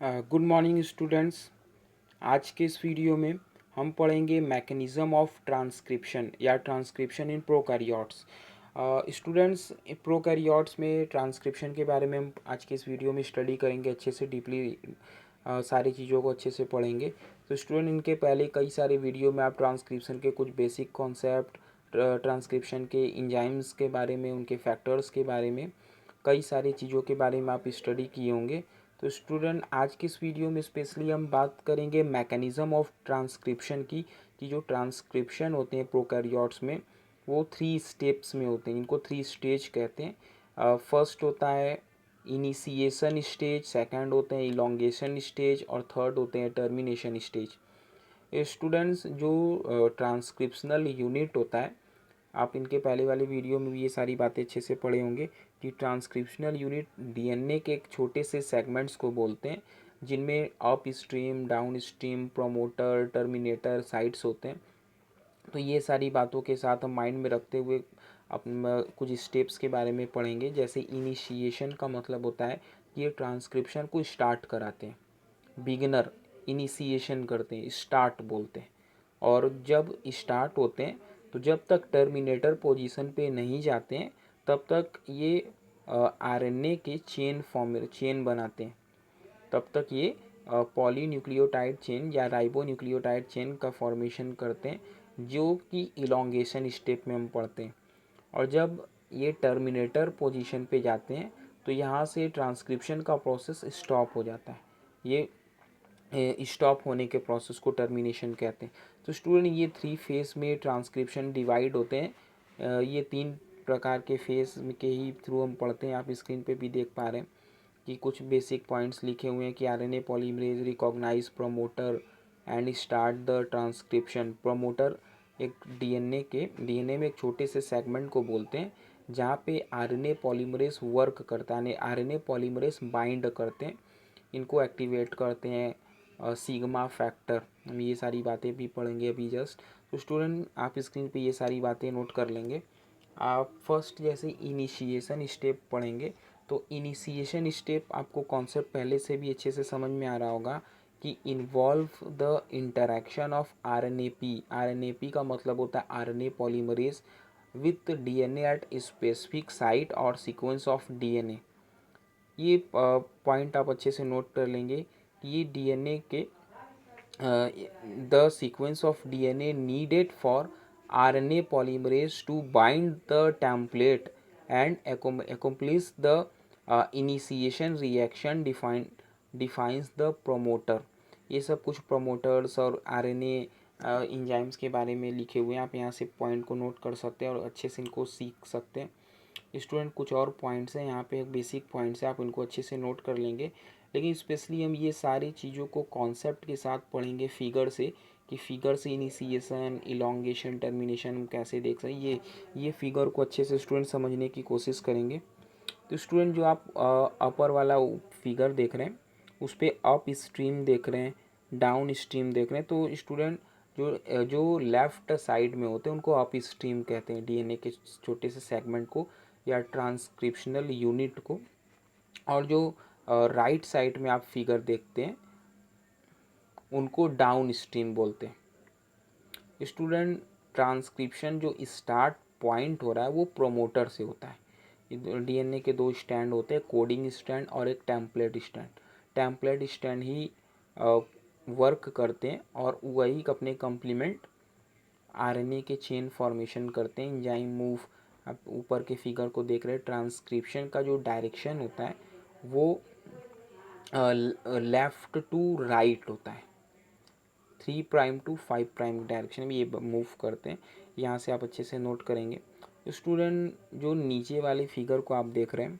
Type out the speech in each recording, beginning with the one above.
Good morning students. आज के इस वीडियो में हम पढ़ेंगे मैकेनिज़्म ऑफ ट्रांसक्रिप्शन या transcription in prokaryotes. Students, prokaryotes में ट्रांसक्रिप्शन के बारे में हम आज के इस वीडियो में स्टडी करेंगे, अच्छे से डीपली सारी चीज़ों को अच्छे से पढ़ेंगे। तो स्टूडेंट, इनके पहले कई सारे वीडियो में आप ट्रांसक्रिप्शन के कुछ बेसिक कॉन्सेप्ट, ट्रांसक्रिप्शन के इंजाइम्स के बारे में, उनके फैक्टर्स के बारे में, कई सारी चीज़ों के बारे में आप स्टडी किए होंगे। तो स्टूडेंट, आज की इस वीडियो में स्पेशली हम बात करेंगे मैकेनिज़्म ऑफ ट्रांसक्रिप्शन की, कि जो ट्रांसक्रिप्शन होते हैं प्रोकैरियोट्स में वो 3 स्टेप्स में होते हैं। इनको 3 स्टेज कहते हैं। फर्स्ट होता है इनिशिएशन स्टेज, सेकंड होते हैं इलोंगेशन स्टेज और थर्ड होते हैं टर्मिनेशन स्टेज। स्टूडेंट्स, जो ट्रांसक्रिप्शनल यूनिट होता है, आप इनके पहले वाले वीडियो में भी ये सारी बातें अच्छे से पढ़े होंगे कि ट्रांसक्रिप्शनल यूनिट डीएनए के एक छोटे से सेगमेंट्स को बोलते हैं, जिनमें up stream, down stream, promoter, terminator, sites होते हैं। तो ये सारी बातों के साथ हम माइंड में रखते हुए अपन कुछ स्टेप्स के बारे में पढ़ेंगे। जैसे इनिशिएशन का मतलब होता है कि ये ट्रांसक्रिप्शन को स्टार्ट कराते हैं, बिगिनर इनिशिएशन करते हैं, स्टार्ट बोलते हैं। और जब स्टार्ट होते हैं तो जब तक टर्मिनेटर पोजीशन पे नहीं जाते हैं तब तक ये आरएनए के चेन बनाते हैं। तब तक ये पॉलीन्यूक्लियोटाइड चेन या राइबोन्यूक्लियोटाइड चेन का फॉर्मेशन करते हैं, जो कि इलोंगेशन स्टेप में हम पढ़ते हैं। और जब ये टर्मिनेटर पोजीशन पे जाते हैं तो यहाँ से ट्रांसक्रिप्शन का प्रोसेस स्टॉप हो जाता है। ये स्टॉप होने के प्रोसेस को टर्मिनेशन कहते हैं। तो स्टूडेंट, ये 3 फेज में ट्रांसक्रिप्शन डिवाइड होते हैं। ये 3 प्रकार के फेज के ही थ्रू हम पढ़ते हैं। आप स्क्रीन पे भी देख पा रहे हैं कि कुछ बेसिक पॉइंट्स लिखे हुए हैं कि RNA polymerase recognise promoter and start the transcription. Promoter एक डीएनए में एक छोटे से सेगमेंट को बोलते हैं जहाँ पे आरएनए पॉलीमरेज वर्क करता है, आरएनए पॉलीमरेज बाइंड करते हैं, इनको एक्टिवेट करते हैं, सिग्मा फैक्टर। हम ये सारी बातें भी पढ़ेंगे अभी जस्ट। तो स्टूडेंट, आप स्क्रीन पे ये सारी बातें नोट कर लेंगे। आप फर्स्ट जैसे इनिशिएशन स्टेप पढ़ेंगे तो इनिशिएशन स्टेप आपको कॉन्सेप्ट पहले से भी अच्छे से समझ में आ रहा होगा कि इन्वॉल्व द इंटरैक्शन ऑफ आरएनएपी। आरएनएपी का मतलब होता है RNA polymerase with DNA at specific site और सीक्वेंस ऑफ डीएनए। ये पॉइंट आप अच्छे से नोट कर लेंगे कि ये डीएनए के the sequence of DNA needed for RNA polymerase to bind the template and accomplish the initiation reaction defines the promoter। ये सब कुछ promoters और RNA इंजाइम्स के बारे में लिखे हुए हैं। आप यहाँ से पॉइंट को नोट कर सकते हैं और अच्छे से इनको सीख सकते हैं। स्टूडेंट, कुछ और पॉइंट्स हैं यहाँ पे, एक बेसिक पॉइंट्स है, आप इनको अच्छे से नोट कर लेंगे। लेकिन स्पेशली हम ये सारी चीज़ों को कॉन्सेप्ट के साथ पढ़ेंगे फिगर से, कि फिगर से इनिशिएशन, इलोंगेशन, टर्मिनेशन हम कैसे देख सकते हैं। ये फिगर को अच्छे से स्टूडेंट समझने की कोशिश करेंगे। तो स्टूडेंट, जो आप अपर वाला फिगर देख रहे हैं उस पर अप स्ट्रीम देख रहे हैं, डाउन स्ट्रीम देख रहे हैं। तो स्टूडेंट, जो लेफ़्ट साइड में होते हैं उनको अप स्ट्रीम कहते हैं, डीएनए के छोटे से सेगमेंट को या ट्रांसक्रिप्शनल यूनिट को। और जो राइट साइड में आप फिगर देखते हैं उनको डाउन स्ट्रीम बोलते हैं। स्टूडेंट, ट्रांसक्रिप्शन जो स्टार्ट पॉइंट हो रहा है वो प्रोमोटर से होता है। डीएनए के 2 स्टैंड होते हैं, कोडिंग स्टैंड और एक टेम्पलेट स्टैंड। टेम्पलेट स्टैंड ही वर्क करते हैं और वही अपने कम्प्लीमेंट आरएनए के चेन फॉर्मेशन करते हैं, एंजाइम मूव। आप ऊपर के फिगर को देख रहे हैं, ट्रांसक्रिप्शन का जो डायरेक्शन होता है वो लेफ़्ट टू राइट होता है। 3 प्राइम टू 5 प्राइम डायरेक्शन में ये मूव करते हैं। यहाँ से आप अच्छे से नोट करेंगे। स्टूडेंट, जो नीचे वाले फिगर को आप देख रहे हैं,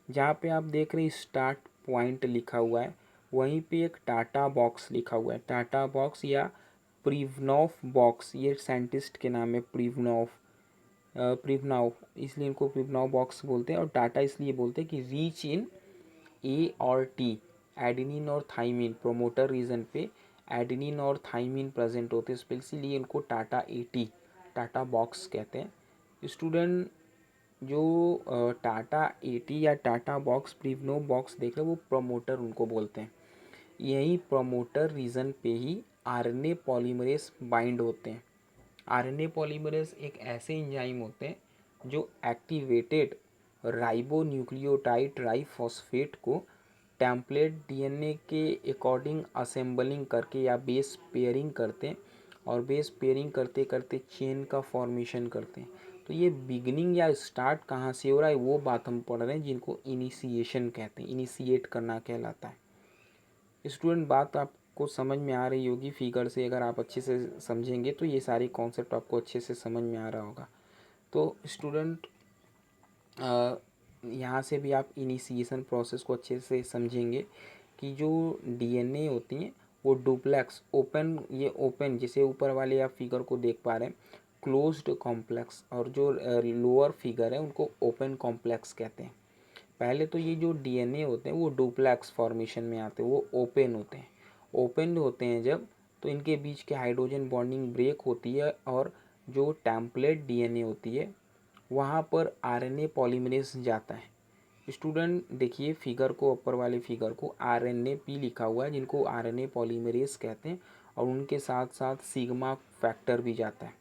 जहाँ पे आप देख रहे हैं स्टार्ट पॉइंट लिखा हुआ है, वहीं पे एक टाटा बॉक्स लिखा हुआ है। टाटा बॉक्स या प्रिवनॉफ बॉक्स, ये साइंटिस्ट के नाम है, प्रिवनॉफ, इसलिए इनको प्रिवनॉफ बॉक्स बोलते हैं। और टाटा इसलिए बोलते हैं कि रीच इन ए और टी, एडेनिन और थाइमिन, प्रोमोटर रीजन पे एडेनिन और थाइमिन प्रेजेंट होते हैं, इसलिए इनको टाटा एटी, टाटा बॉक्स कहते हैं। स्टूडेंट, जो टाटा एटी या टाटा बॉक्स, प्रिवनो बॉक्स देख रहे हैं वो प्रोमोटर उनको बोलते हैं। यही प्रोमोटर रीजन पे ही आरएनए पॉलीमरेज बाइंड होते हैं। आरएनए पॉलीमरेज एक ऐसे एंजाइम होते हैं जो एक्टिवेटेड राइबो न्यूक्लियोटाइड ट्राइफॉस्फेट को टेम्पलेट डीएनए के अकॉर्डिंग असेंबलिंग करके या बेस पेयरिंग करते हैं, और बेस पेयरिंग करते करते चेन का फॉर्मेशन करते हैं। तो ये बिगनिंग या स्टार्ट कहाँ से हो रहा है वो बात हम पढ़ रहे हैं, जिनको इनिशिएशन कहते हैं, इनिशिएट करना कहलाता है। स्टूडेंट बात आपको समझ में आ रही होगी फिगर से, अगर आप अच्छे से समझेंगे तो ये सारे कॉन्सेप्ट आपको अच्छे से समझ में आ रहा होगा। तो स्टूडेंट यहाँ से भी आप इनिशिएशन प्रोसेस को अच्छे से समझेंगे कि जो डीएनए होती हैं वो डुप्लेक्स ओपन, ये ओपन जैसे ऊपर वाले आप फिगर को देख पा रहे हैं क्लोज्ड कॉम्प्लेक्स, और जो लोअर फिगर है उनको ओपन कॉम्प्लेक्स कहते हैं। पहले तो ये जो डीएनए होते हैं वो डुप्लेक्स फॉर्मेशन में आते हैं, वो ओपन होते हैं। ओपन होते हैं जब, तो इनके बीच के हाइड्रोजन बॉन्डिंग ब्रेक होती है, और जो टेम्पलेट डीएनए होती है वहाँ पर आरएनए पॉलीमरेज जाता है। स्टूडेंट देखिए फिगर को, ऊपर वाले फिगर को आरएनए पी लिखा हुआ है, जिनको आरएनए पॉलीमरेज कहते हैं, और उनके साथ साथ सिग्मा फैक्टर भी जाता है।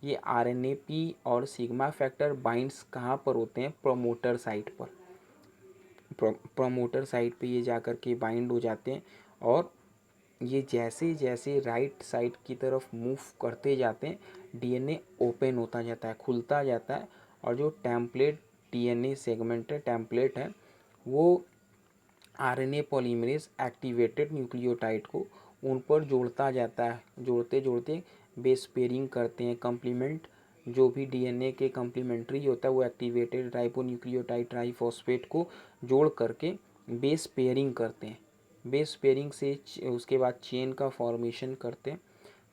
ये आरएनए पी और सिग्मा फैक्टर बाइंड्स कहाँ पर होते हैं? प्रोमोटर साइट पर। प्रोमोटर साइट पे ये जाकर के बाइंड हो जाते हैं, और ये जैसे जैसे राइट साइड की तरफ मूव करते जाते हैं डीएनए ओपन होता जाता है, खुलता जाता है, और जो टेम्पलेट डीएनए सेगमेंट है, टेम्पलेट है, वो आरएनए पॉलीमरेज एक्टिवेटेड न्यूक्लियोटाइड को उन पर जोड़ता जाता है। जोड़ते जोड़ते बेस पेयरिंग करते हैं, कंप्लीमेंट जो भी डीएनए के कंप्लीमेंट्री होता है वो एक्टिवेटेड राइबोन्यूक्लियोटाइड ट्राइफॉस्फेट को जोड़ करके बेस पेयरिंग करते हैं। बेस पेयरिंग से उसके बाद चेन का फॉर्मेशन करते हैं।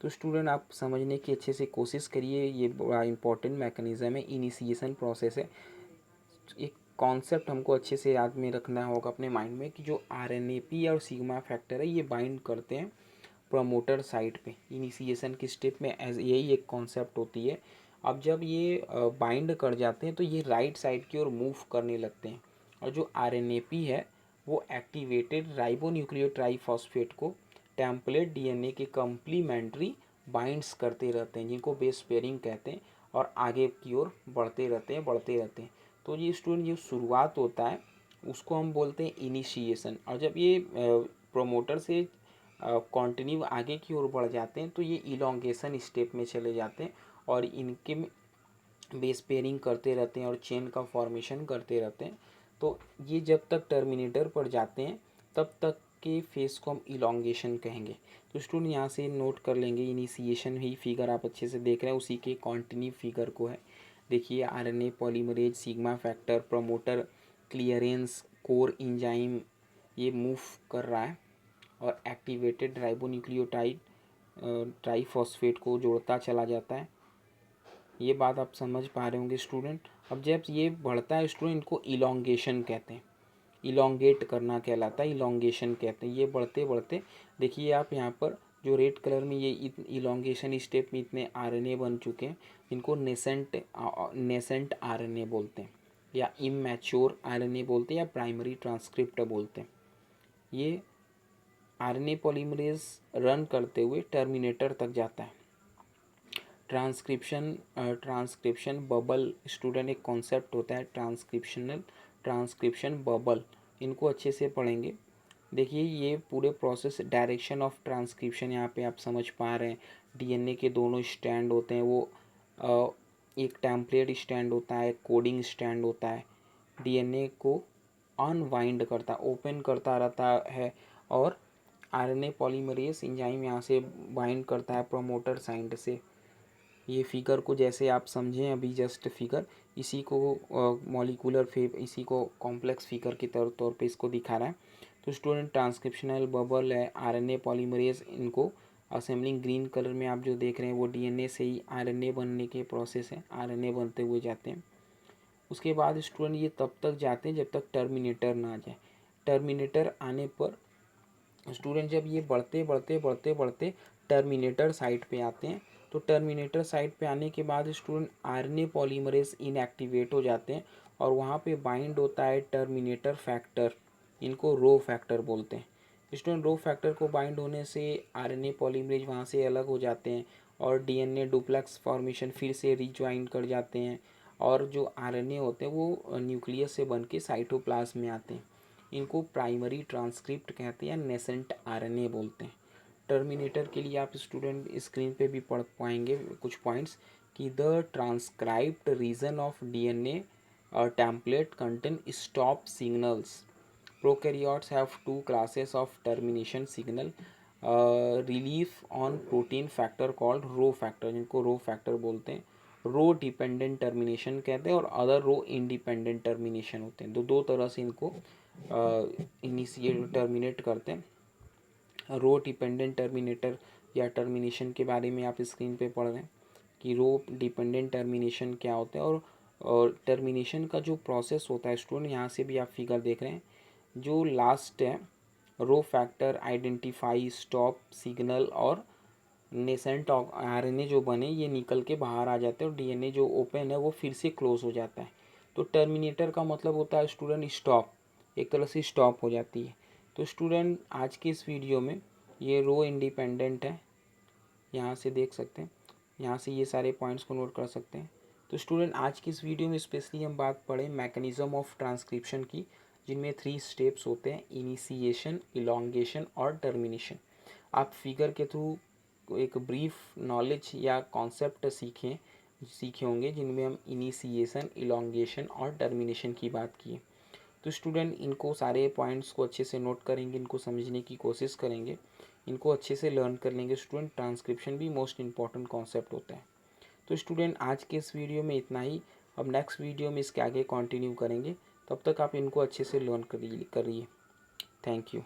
तो स्टूडेंट आप समझने की अच्छे से कोशिश करिए, ये बड़ा इंपॉर्टेंट मैकेनिज्म है, इनिशिएशन प्रोसेस है। एक कॉन्सेप्ट हमको अच्छे से याद में रखना होगा अपने माइंड में कि जो आरएनएपी और सिग्मा फैक्टर है ये बाइंड करते हैं प्रमोटर साइट पे इनिशिएशन की स्टेप में, एज यही एक कॉन्सेप्ट होती है। अब जब ये बाइंड कर जाते हैं तो ये राइट साइड की ओर मूव करने लगते हैं, और जो आरएनएपी है वो एक्टिवेटेड राइबोन्यूक्लियो ट्राइफॉस्फेट को टेम्पलेट डीएनए के कम्प्लीमेंट्री बाइंड्स करते रहते हैं, जिनको बेस पेयरिंग कहते हैं, और आगे की ओर बढ़ते रहते हैं, बढ़ते रहते हैं। तो ये स्टूडेंट जो शुरुआत होता है उसको हम बोलते हैं इनिशिएशन, और जब ये प्रोमोटर से कंटिन्यू आगे की ओर बढ़ जाते हैं तो ये इलोंगेशन स्टेप में चले जाते हैं, और इनके बेस पेयरिंग करते रहते हैं और चेन का फॉर्मेशन करते रहते हैं। तो ये जब तक टर्मिनेटर पर जाते हैं तब तक के फेस को हम इलोंगेशन कहेंगे। तो स्टूडेंट यहाँ से नोट कर लेंगे, इनिशिएशन ही फिगर आप अच्छे से देख रहे हैं उसी के कॉन्टिन्यू फिगर को है। देखिए RNA polymerase, sigma factor, promoter, clearance, core enzyme ये मूव कर रहा है, और एक्टिवेटेड राइबोन्यूक्लियोटाइड ट्राइफॉस्फेट को जोड़ता चला जाता है। ये बात आप समझ पा रहे होंगे स्टूडेंट। अब जब ये बढ़ता है स्टूडेंट, इनको इलोंगेशन कहते हैं, इलोंगेट करना कहलाता है, इलोंगेशन कहते हैं। ये बढ़ते बढ़ते देखिए आप यहाँ पर जो रेड कलर में ये इलोंगेशन स्टेप में इतने आरएनए बन चुके हैं, इनको नेसेंट आरएनए बोलते हैं, या इमैच्योर आरएनए बोलते हैं, या प्राइमरी ट्रांसक्रिप्ट बोलते हैं। ये आरएनए पॉलीमरेज रन करते हुए टर्मिनेटर तक जाता है। ट्रांसक्रिप्शन बबल स्टूडेंट एक कॉन्सेप्ट होता है, ट्रांसक्रिप्शन बबल, इनको अच्छे से पढ़ेंगे। देखिए ये पूरे प्रोसेस, डायरेक्शन ऑफ ट्रांसक्रिप्शन यहाँ पे आप समझ पा रहे हैं। डीएनए के दोनों स्टैंड होते हैं, वो एक टेम्पलेट स्टैंड होता है, कोडिंग स्टैंड होता है। डीएनए को अनवाइंड करता, ओपन करता रहता है, और आरएनए पॉलीमरेज एंजाइम यहाँ से बाइंड करता है प्रोमोटर साइट से। ये फिगर को जैसे आप समझें अभी जस्ट फिगर, इसी को मॉलिक्यूलर फेब, इसी को कॉम्प्लेक्स फिगर के तौर पे इसको दिखा रहा है। तो स्टूडेंट ट्रांसक्रिप्शनल बबल है, आरएनए पॉलीमरेज, इनको असेंबलिंग ग्रीन कलर में आप जो देख रहे हैं वो डीएनए से ही आरएनए बनने के प्रोसेस है, आरएनए बनते हुए जाते हैं। उसके बाद स्टूडेंट ये तब तक जाते हैं जब तक टर्मिनेटर ना आ जाए। टर्मिनेटर आने पर स्टूडेंट जब ये बढ़ते बढ़ते बढ़ते बढ़ते टर्मिनेटर साइट पे आते हैं, तो टर्मिनेटर साइट पे आने के बाद स्टूडेंट आरएनए पॉलीमरेज इनएक्टिवेट हो जाते हैं, और वहाँ पे बाइंड होता है टर्मिनेटर फैक्टर, इनको रो फैक्टर बोलते हैं। स्टूडेंट रो फैक्टर को बाइंड होने से आरएनए पॉलीमरेज वहाँ से अलग हो जाते हैं और डीएनए डुप्लेक्स फॉर्मेशन फिर से रिज्वाइन कर जाते हैं और जो आरएनए होते हैं वो न्यूक्लियस से बन के साइटोप्लाज्म में आते हैं। इनको प्राइमरी ट्रांसक्रिप्ट कहते हैं या नेसेंट आरएनए बोलते हैं। टर्मिनेटर के लिए आप स्टूडेंट स्क्रीन पे भी पढ़ पाएंगे कुछ पॉइंट्स कि the transcribed region of DNA template contain stop signals. Prokaryotes have two classes of termination signal relief on protein factor called rho factor, जिनको रो फैक्टर बोलते हैं। रो डिपेंडेंट टर्मिनेशन कहते हैं और अदर रो इंडिपेंडेंट टर्मिनेशन होते हैं। दो तरह से इनको इनिशिएट टर्मिनेट करते हैं। रो डिपेंडेंट टर्मिनेटर या टर्मिनेशन के बारे में आप स्क्रीन पे पढ़ रहे हैं कि रो डिपेंडेंट टर्मिनेशन क्या होता है और टर्मिनेशन का जो प्रोसेस होता है स्टूडेंट, यहाँ से भी आप फिगर देख रहे हैं, जो लास्ट है rho factor identify stop signal और नेसेंट आरएनए जो बने ये निकल के बाहर आ जाते हैं और डीएनए जो ओपन है वो फिर से क्लोज हो जाता है। तो टर्मिनेटर का मतलब होता है स्टूडेंट स्टॉप, एक तरह से स्टॉप हो जाती है। तो स्टूडेंट आज के इस वीडियो में ये रो इंडिपेंडेंट है, यहाँ से देख सकते हैं, यहाँ से ये सारे पॉइंट्स को नोट कर सकते हैं। तो स्टूडेंट आज की इस वीडियो में स्पेशली हम बात पढ़े मैकेनिज्म ऑफ ट्रांसक्रिप्शन की, जिनमें 3 स्टेप्स होते हैं, इनिशिएशन, इलॉन्गेशन और टर्मिनेशन। आप फिगर के थ्रू एक ब्रीफ नॉलेज या कॉन्सेप्ट सीखे होंगे जिनमें हम इनिशिएशन, इलॉन्गेशन और टर्मिनेशन की बात किए। तो स्टूडेंट इनको सारे पॉइंट्स को अच्छे से नोट करेंगे, इनको समझने की कोशिश करेंगे, इनको अच्छे से लर्न कर लेंगे। स्टूडेंट ट्रांसक्रिप्शन भी मोस्ट इंपॉर्टेंट कॉन्सेप्ट होता है। तो स्टूडेंट आज के इस वीडियो में इतना ही। अब नेक्स्ट वीडियो में इसके आगे कंटिन्यू करेंगे, तब तक आप इनको अच्छे से लर्न करिए। Thank you.